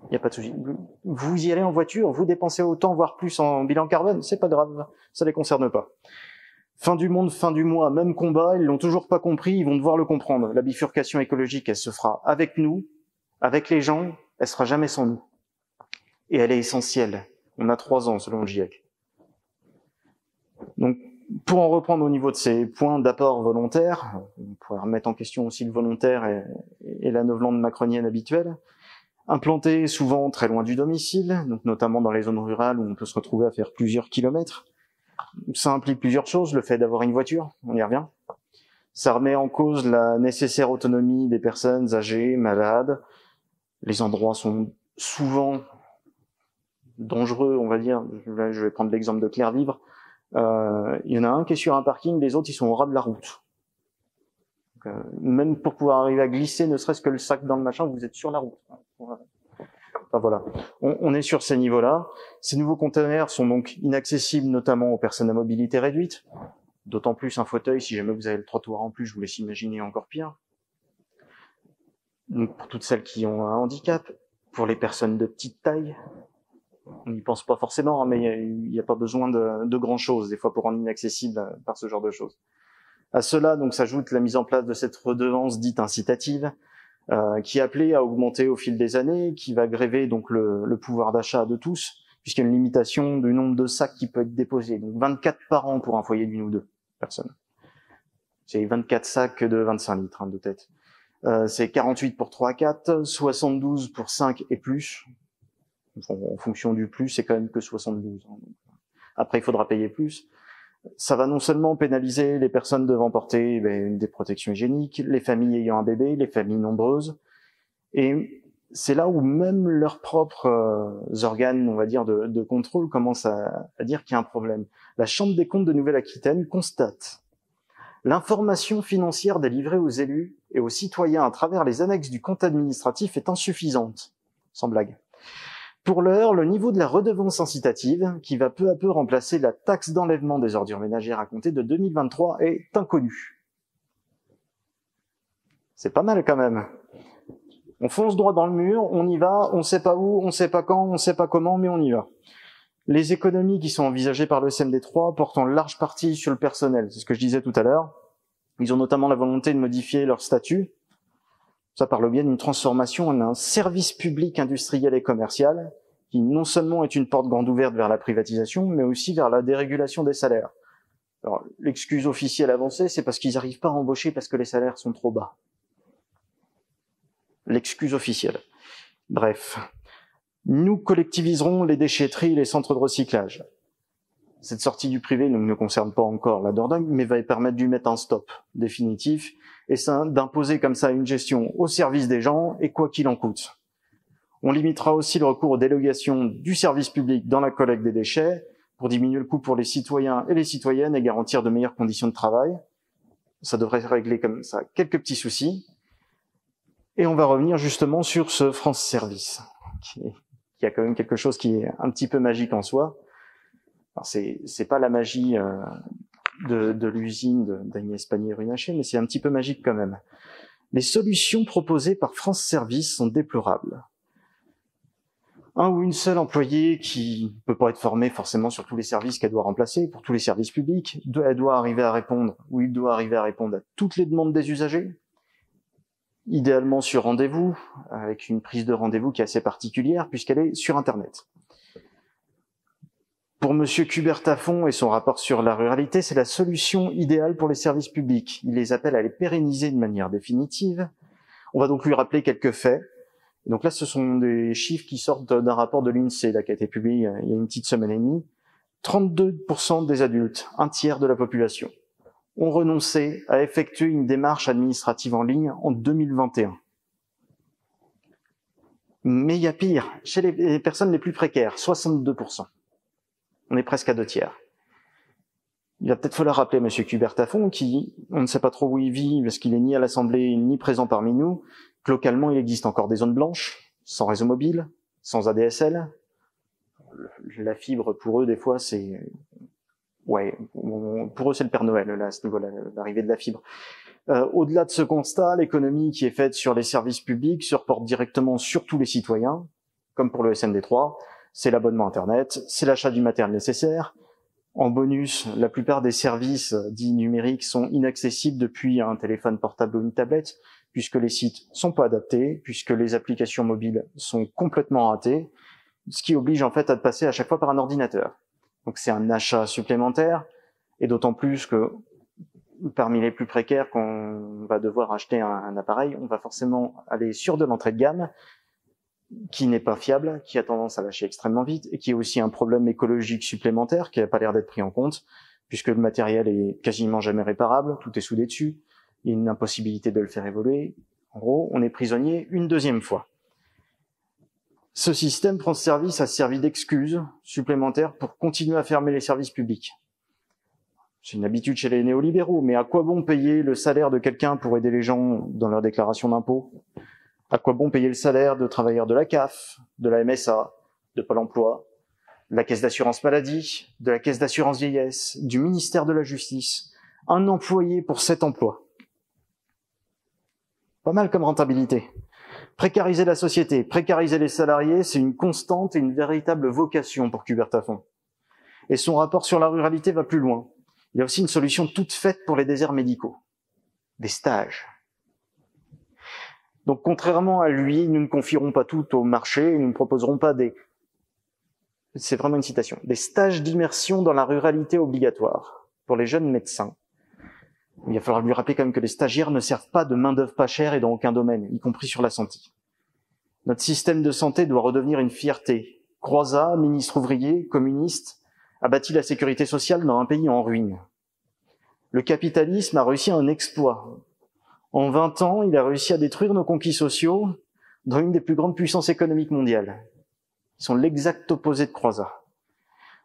Il n'y a pas de souci. Vous y allez en voiture, vous dépensez autant, voire plus en bilan carbone, c'est pas grave, ça les concerne pas. Fin du monde, fin du mois, même combat, ils l'ont toujours pas compris, ils vont devoir le comprendre. La bifurcation écologique, elle se fera avec nous, avec les gens, elle sera jamais sans nous. Et elle est essentielle. On a 3 ans selon le GIEC. Donc, pour en reprendre au niveau de ces points d'apport volontaire, on pourrait remettre en question aussi le volontaire et la novlande macronienne habituelle, implanté souvent très loin du domicile, donc notamment dans les zones rurales où on peut se retrouver à faire plusieurs kilomètres, Ça implique plusieurs choses, le fait d'avoir une voiture, on y revient. Ça remet en cause la nécessaire autonomie des personnes âgées, malades. Les endroits sont souvent dangereux, on va dire. Je vais prendre l'exemple de Clairvivre. Il y en a un qui est sur un parking, les autres ils sont au ras de la route. Donc, même pour pouvoir arriver à glisser, ne serait-ce que le sac dans le machin, vous êtes sur la route. Enfin, voilà, on est sur ces niveaux-là. Ces nouveaux containers sont donc inaccessibles notamment aux personnes à mobilité réduite. D'autant plus un fauteuil, si jamais vous avez le trottoir en plus, je vous laisse imaginer encore pire. Donc pour toutes celles qui ont un handicap, pour les personnes de petite taille, on n'y pense pas forcément, hein, mais il n'y a pas besoin de grand chose des fois pour rendre inaccessible par ce genre de choses. À cela donc s'ajoute la mise en place de cette redevance dite incitative, qui est appelée à augmenter au fil des années, qui va gréver donc le pouvoir d'achat de tous, puisqu'il y a une limitation du nombre de sacs qui peut être déposé. Donc 24 par an pour un foyer d'une ou deux personnes. C'est 24 sacs de 25 litres hein, de tête. C'est 48 pour 3 à 4, 72 pour 5 et plus. En fonction du plus, c'est quand même que 72. Hein. Après, il faudra payer plus. Ça va non seulement pénaliser les personnes devant porter des protections hygiéniques, les familles ayant un bébé, les familles nombreuses. Et c'est là où même leurs propres organes, on va dire, de contrôle commencent à dire qu'il y a un problème. La Chambre des comptes de Nouvelle-Aquitaine constate l'information financière délivrée aux élus et aux citoyens à travers les annexes du compte administratif est insuffisante. Sans blague. Pour l'heure, le niveau de la redevance incitative, qui va peu à peu remplacer la taxe d'enlèvement des ordures ménagères à compter de 2023, est inconnu. C'est pas mal quand même. On fonce droit dans le mur, on y va, on sait pas où, on sait pas quand, on sait pas comment, mais on y va. Les économies qui sont envisagées par le CMD3 portent en large partie sur le personnel. C'est ce que je disais tout à l'heure. Ils ont notamment la volonté de modifier leur statut. Ça par le biais d'une transformation en un service public industriel et commercial qui non seulement est une porte grande ouverte vers la privatisation, mais aussi vers la dérégulation des salaires. Alors, l'excuse officielle avancée, c'est parce qu'ils n'arrivent pas à embaucher parce que les salaires sont trop bas. L'excuse officielle. Bref. Nous collectiviserons les déchetteries et les centres de recyclage. Cette sortie du privé ne concerne pas encore la Dordogne, mais va permettre de lui mettre un stop définitif et ça, d'imposer comme ça une gestion au service des gens et quoi qu'il en coûte. On limitera aussi le recours aux délégations du service public dans la collecte des déchets pour diminuer le coût pour les citoyens et les citoyennes et garantir de meilleures conditions de travail. Ça devrait régler comme ça quelques petits soucis. Et on va revenir justement sur ce France Service, qui a quand même quelque chose qui est un petit peu magique en soi. Alors c'est pas la magie de l'usine d'Agnès Pannier-Runacher, mais c'est un petit peu magique quand même. Les solutions proposées par France Service sont déplorables. Un ou une seule employée qui ne peut pas être formée forcément sur tous les services qu'elle doit remplacer, pour tous les services publics, elle doit arriver à répondre, ou il doit arriver à répondre à toutes les demandes des usagers, idéalement sur rendez-vous, avec une prise de rendez-vous qui est assez particulière puisqu'elle est sur Internet. Pour Monsieur Kubert-Tafon et son rapport sur la ruralité, c'est la solution idéale pour les services publics. Il les appelle à les pérenniser de manière définitive. On va donc lui rappeler quelques faits. Donc là, ce sont des chiffres qui sortent d'un rapport de l'INSEE, là, qui a été publié il y a une petite semaine et demie. 32% des adultes, un tiers de la population, ont renoncé à effectuer une démarche administrative en ligne en 2021. Mais il y a pire, chez les personnes les plus précaires, 62%. On est presque à 2 tiers. Il va peut-être falloir rappeler Monsieur Kubert-Tafon, qui, on ne sait pas trop où il vit, parce qu'il est ni à l'Assemblée, ni présent parmi nous, que localement, il existe encore des zones blanches, sans réseau mobile, sans ADSL. La fibre, pour eux, des fois, c'est... Ouais, pour eux, c'est le Père Noël, là, à ce niveau-là, l'arrivée de la fibre. Au-delà de ce constat, l'économie qui est faite sur les services publics se reporte directement sur tous les citoyens, comme pour le SMD3. C'est l'abonnement Internet, c'est l'achat du matériel nécessaire. En bonus, la plupart des services dits numériques sont inaccessibles depuis un téléphone portable ou une tablette, puisque les sites sont pas adaptés, puisque les applications mobiles sont complètement ratées, ce qui oblige en fait à passer à chaque fois par un ordinateur. Donc c'est un achat supplémentaire, et d'autant plus que parmi les plus précaires, qu'on va devoir acheter un appareil, on va forcément aller sur de l'entrée de gamme, qui n'est pas fiable, qui a tendance à lâcher extrêmement vite, et qui est aussi un problème écologique supplémentaire qui n'a pas l'air d'être pris en compte, puisque le matériel est quasiment jamais réparable, tout est soudé dessus, il y a une impossibilité de le faire évoluer. En gros, on est prisonnier une deuxième fois. Ce système France Service a servi d'excuse supplémentaire pour continuer à fermer les services publics. C'est une habitude chez les néolibéraux, mais à quoi bon payer le salaire de quelqu'un pour aider les gens dans leur déclaration d'impôt? À quoi bon payer le salaire de travailleurs de la CAF, de la MSA, de Pôle emploi, de la Caisse d'assurance maladie, de la Caisse d'assurance vieillesse, du ministère de la Justice? Un employé pour 7 emplois. Pas mal comme rentabilité. Précariser la société, précariser les salariés, c'est une constante et une véritable vocation pour Hubert Taffon. Et son rapport sur la ruralité va plus loin. Il y a aussi une solution toute faite pour les déserts médicaux. Des stages. Donc, contrairement à lui, nous ne confierons pas tout au marché, et nous ne proposerons pas c'est vraiment une citation, des stages d'immersion dans la ruralité obligatoires pour les jeunes médecins. Il va falloir lui rappeler quand même que les stagiaires ne servent pas de main-d'œuvre pas chère et dans aucun domaine, y compris sur la santé. Notre système de santé doit redevenir une fierté. Croizat, ministre ouvrier, communiste, a bâti la sécurité sociale dans un pays en ruine. Le capitalisme a réussi un exploit. En 20 ans, il a réussi à détruire nos conquis sociaux dans une des plus grandes puissances économiques mondiales. Ils sont l'exact opposé de Croizat.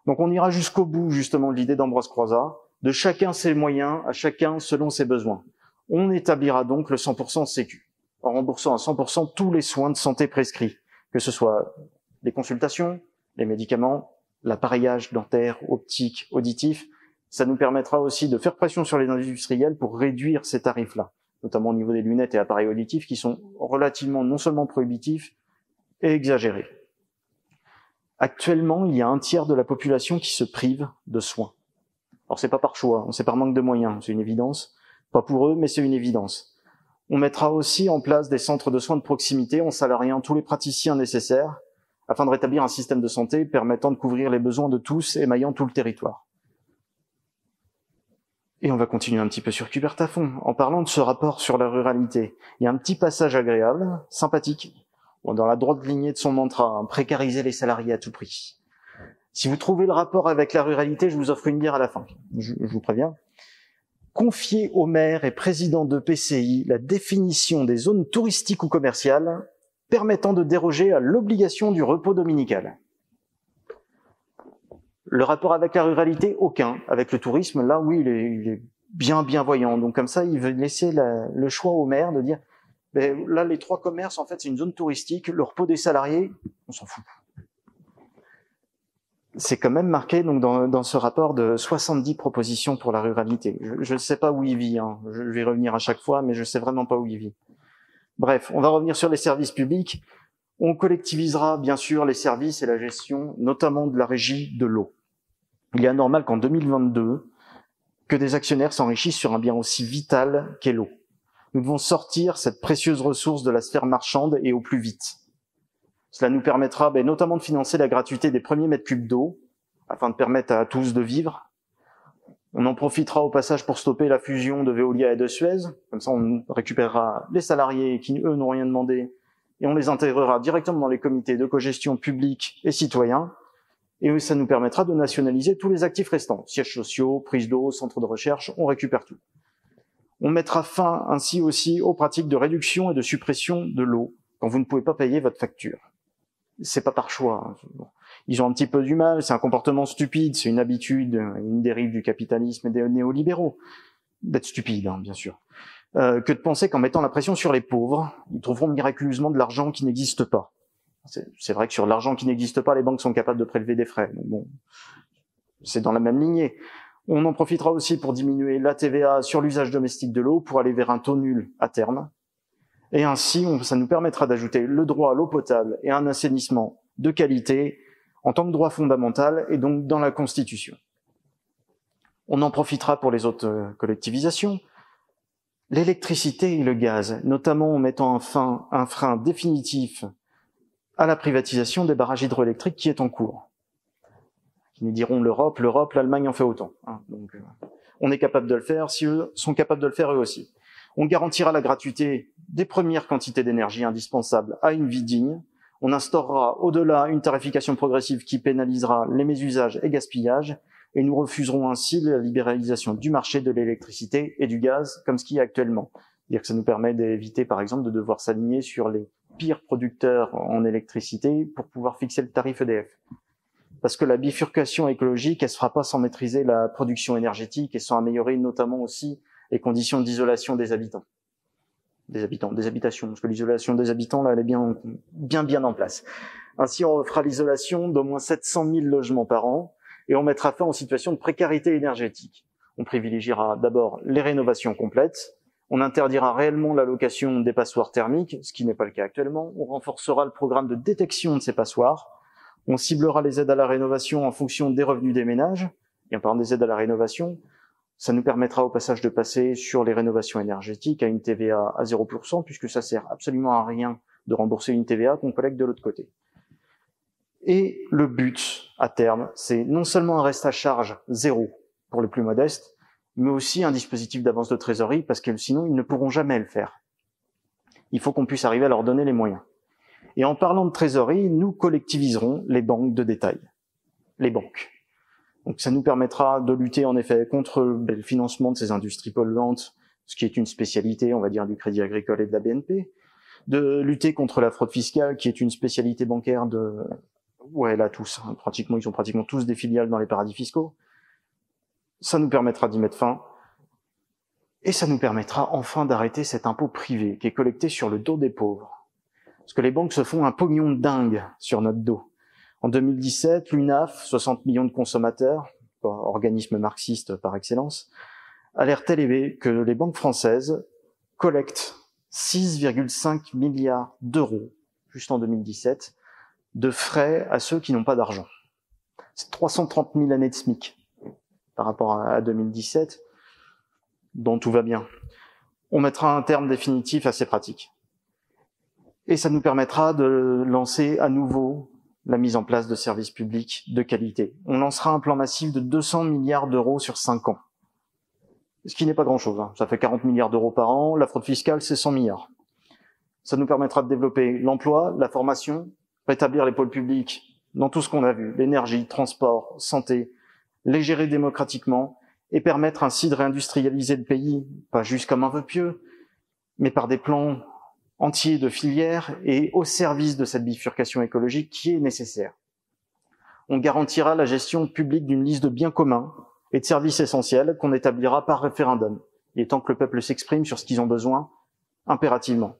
Donc on ira jusqu'au bout, justement, de l'idée d'Ambroise Croizat, de chacun ses moyens, à chacun selon ses besoins. On établira donc le 100% Sécu, en remboursant à 100% tous les soins de santé prescrits, que ce soit les consultations, les médicaments, l'appareillage dentaire, optique, auditif. Ça nous permettra aussi de faire pression sur les industriels pour réduire ces tarifs-là, notamment au niveau des lunettes et appareils auditifs qui sont relativement non seulement prohibitifs et exagérés. Actuellement, il y a un tiers de la population qui se prive de soins. Alors c'est pas par choix, c'est par manque de moyens, c'est une évidence. Pas pour eux, mais c'est une évidence. On mettra aussi en place des centres de soins de proximité en salariant tous les praticiens nécessaires afin de rétablir un système de santé permettant de couvrir les besoins de tous et émaillant tout le territoire. Et on va continuer un petit peu sur Hubert Taffon en parlant de ce rapport sur la ruralité. Il y a un petit passage agréable, sympathique, dans la droite lignée de son mantra, précariser les salariés à tout prix. Si vous trouvez le rapport avec la ruralité, je vous offre une bière à la fin, je vous préviens. Confier au maire et président de PCI la définition des zones touristiques ou commerciales permettant de déroger à l'obligation du repos dominical. Le rapport avec la ruralité, aucun. Avec le tourisme, là, oui, il est bien bienvoyant. Donc comme ça, il veut laisser le choix au maire de dire, ben, là, les 3 commerces, en fait, c'est une zone touristique. Le repos des salariés, on s'en fout. C'est quand même marqué donc dans ce rapport de 70 propositions pour la ruralité. Je ne sais pas où il vit, hein. Je vais revenir à chaque fois, mais je ne sais vraiment pas où il vit. Bref, on va revenir sur les services publics. On collectivisera bien sûr les services et la gestion, notamment de la régie de l'eau. Il est anormal qu'en 2022, que des actionnaires s'enrichissent sur un bien aussi vital qu'est l'eau. Nous devons sortir cette précieuse ressource de la sphère marchande et au plus vite. Cela nous permettra notamment de financer la gratuité des premiers mètres cubes d'eau, afin de permettre à tous de vivre. On en profitera au passage pour stopper la fusion de Veolia et de Suez. Comme ça, on récupérera les salariés qui, eux, n'ont rien demandé, et on les intégrera directement dans les comités de cogestion publics et citoyens. Et ça nous permettra de nationaliser tous les actifs restants. Sièges sociaux, prises d'eau, centres de recherche, on récupère tout. On mettra fin ainsi aussi aux pratiques de réduction et de suppression de l'eau, quand vous ne pouvez pas payer votre facture. C'est pas par choix. Ils ont un petit peu du mal, c'est un comportement stupide, c'est une habitude, une dérive du capitalisme et des néolibéraux. D'être stupide, hein, bien sûr. Que de penser qu'en mettant la pression sur les pauvres, ils trouveront miraculeusement de l'argent qui n'existe pas. C'est vrai que sur l'argent qui n'existe pas, les banques sont capables de prélever des frais. Donc bon, c'est dans la même lignée. On en profitera aussi pour diminuer la TVA sur l'usage domestique de l'eau pour aller vers un taux nul à terme. Et ainsi, ça nous permettra d'ajouter le droit à l'eau potable et à un assainissement de qualité en tant que droit fondamental et donc dans la Constitution. On en profitera pour les autres collectivisations. L'électricité et le gaz, notamment en mettant un frein définitif à la privatisation des barrages hydroélectriques qui est en cours. Qui nous diront l'Europe, l'Allemagne en fait autant. Donc, on est capable de le faire, si eux sont capables de le faire eux aussi. On garantira la gratuité des premières quantités d'énergie indispensables à une vie digne. On instaurera au-delà une tarification progressive qui pénalisera les mésusages et gaspillages, et nous refuserons ainsi la libéralisation du marché de l'électricité et du gaz comme ce qui est actuellement. C'est-à-dire que ça nous permet d'éviter par exemple de devoir s'aligner sur les pires producteurs en électricité pour pouvoir fixer le tarif EDF. Parce que la bifurcation écologique, elle se fera pas sans maîtriser la production énergétique et sans améliorer notamment aussi les conditions d'isolation des habitations, parce que l'isolation des habitants, là, elle est bien en place. Ainsi, on fera l'isolation d'au moins 700 000 logements par an et on mettra fin aux situations de précarité énergétique. On privilégiera d'abord les rénovations complètes, on interdira réellement la location des passoires thermiques, ce qui n'est pas le cas actuellement, on renforcera le programme de détection de ces passoires, on ciblera les aides à la rénovation en fonction des revenus des ménages, et en parlant des aides à la rénovation, ça nous permettra au passage de passer sur les rénovations énergétiques à une TVA à 0%, puisque ça sert absolument à rien de rembourser une TVA qu'on collecte de l'autre côté. Et le but, à terme, c'est non seulement un reste à charge zéro pour les plus modestes, mais aussi un dispositif d'avance de trésorerie, parce que sinon, ils ne pourront jamais le faire. Il faut qu'on puisse arriver à leur donner les moyens. Et en parlant de trésorerie, nous collectiviserons les banques de détail, les banques. Donc ça nous permettra de lutter en effet contre le financement de ces industries polluantes, ce qui est une spécialité, on va dire, du Crédit Agricole et de la BNP, de lutter contre la fraude fiscale, qui est une spécialité bancaire de... Ouais, là, tous, hein, pratiquement, ils ont pratiquement tous des filiales dans les paradis fiscaux. Ça nous permettra d'y mettre fin. Et ça nous permettra enfin d'arrêter cet impôt privé qui est collecté sur le dos des pauvres. Parce que les banques se font un pognon de dingue sur notre dos. En 2017, l'UNAF, 60 millions de consommateurs, organisme marxiste par excellence, alertait que les banques françaises collectent 6,5 milliards d'euros, juste en 2017, de frais à ceux qui n'ont pas d'argent. C'est 330 000 années de SMIC par rapport à 2017, dont tout va bien. On mettra un terme définitif à ces pratiques. Et ça nous permettra de lancer à nouveau la mise en place de services publics de qualité. On lancera un plan massif de 200 milliards d'euros sur 5 ans. Ce qui n'est pas grand-chose, hein. Ça fait 40 milliards d'euros par an. La fraude fiscale, c'est 100 milliards. Ça nous permettra de développer l'emploi, la formation, rétablir les pôles publics dans tout ce qu'on a vu, l'énergie, transport, santé, les gérer démocratiquement et permettre ainsi de réindustrialiser le pays, pas juste comme un vœu pieux, mais par des plans entiers de filières et au service de cette bifurcation écologique qui est nécessaire. On garantira la gestion publique d'une liste de biens communs et de services essentiels qu'on établira par référendum. Il est temps que le peuple s'exprime sur ce qu'ils ont besoin impérativement.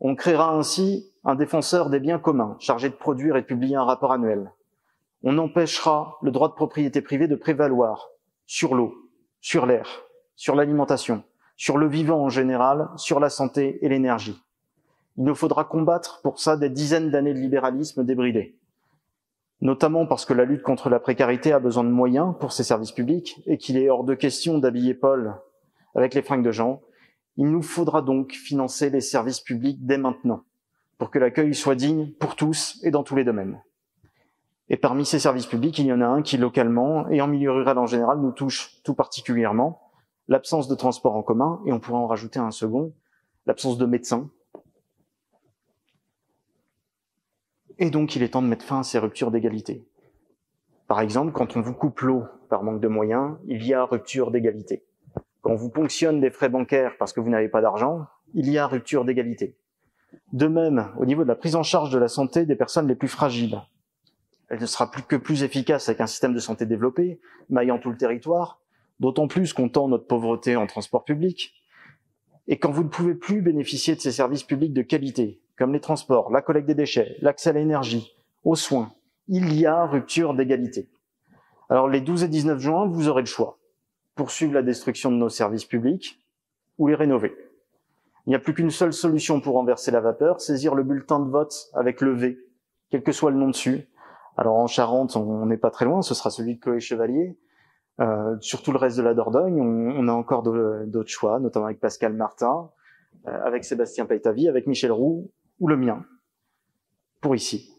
On créera ainsi un défenseur des biens communs, chargé de produire et de publier un rapport annuel. On empêchera le droit de propriété privée de prévaloir sur l'eau, sur l'air, sur l'alimentation, sur le vivant en général, sur la santé et l'énergie. Il nous faudra combattre pour ça des dizaines d'années de libéralisme débridé, notamment parce que la lutte contre la précarité a besoin de moyens pour ses services publics et qu'il est hors de question d'habiller Paul avec les fringues de Jean. Il nous faudra donc financer les services publics dès maintenant, pour que l'accueil soit digne pour tous et dans tous les domaines. Et parmi ces services publics, il y en a un qui, localement, et en milieu rural en général, nous touche tout particulièrement, l'absence de transport en commun, et on pourrait en rajouter un second, l'absence de médecins. Et donc, il est temps de mettre fin à ces ruptures d'égalité. Par exemple, quand on vous coupe l'eau par manque de moyens, il y a rupture d'égalité. Quand on vous ponctionne des frais bancaires parce que vous n'avez pas d'argent, il y a rupture d'égalité. De même, au niveau de la prise en charge de la santé des personnes les plus fragiles, elle ne sera plus que plus efficace avec un système de santé développé, maillant tout le territoire, d'autant plus qu'on tend notre pauvreté en transport public. Et quand vous ne pouvez plus bénéficier de ces services publics de qualité, comme les transports, la collecte des déchets, l'accès à l'énergie, aux soins, il y a rupture d'égalité. Alors les 12 et 19 juin, vous aurez le choix. Poursuivre la destruction de nos services publics ou les rénover. Il n'y a plus qu'une seule solution pour renverser la vapeur, saisir le bulletin de vote avec le V, quel que soit le nom dessus. Alors en Charente, on n'est pas très loin, ce sera celui de Chloé Chevalier. Sur tout le reste de la Dordogne, on a encore d'autres choix, notamment avec Pascal Martin, avec Sébastien Peytavi, avec Michel Roux, ou le mien, pour ici.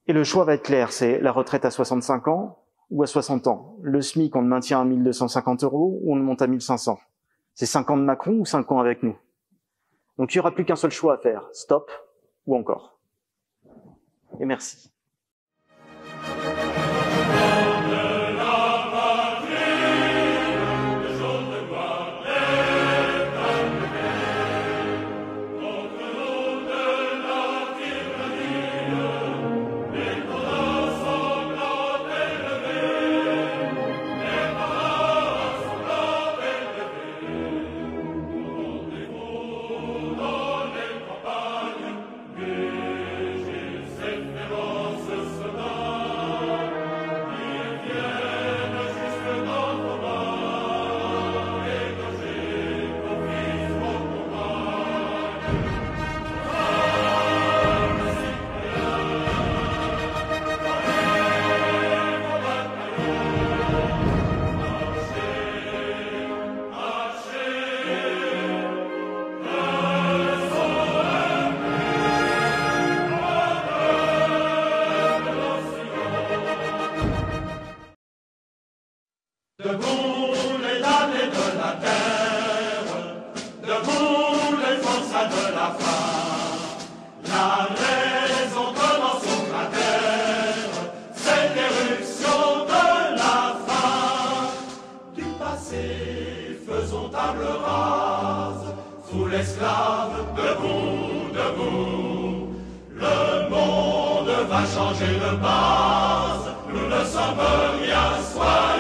Et le choix va être clair, c'est la retraite à 65 ans ou à 60 ans. Le SMIC, on le maintient à 1250 € ou on le monte à 1500. C'est 5 ans de Macron ou 5 ans avec nous. Donc il n'y aura plus qu'un seul choix à faire, stop ou encore. et merci. Debout les damnés de la terre, debout les forçats de la faim, la raison commence au cratère, c'est l'éruption de la faim. Du passé, faisons table rase, sous l'esclave, debout, debout. Le monde va changer de base, nous ne sommes rien, soyons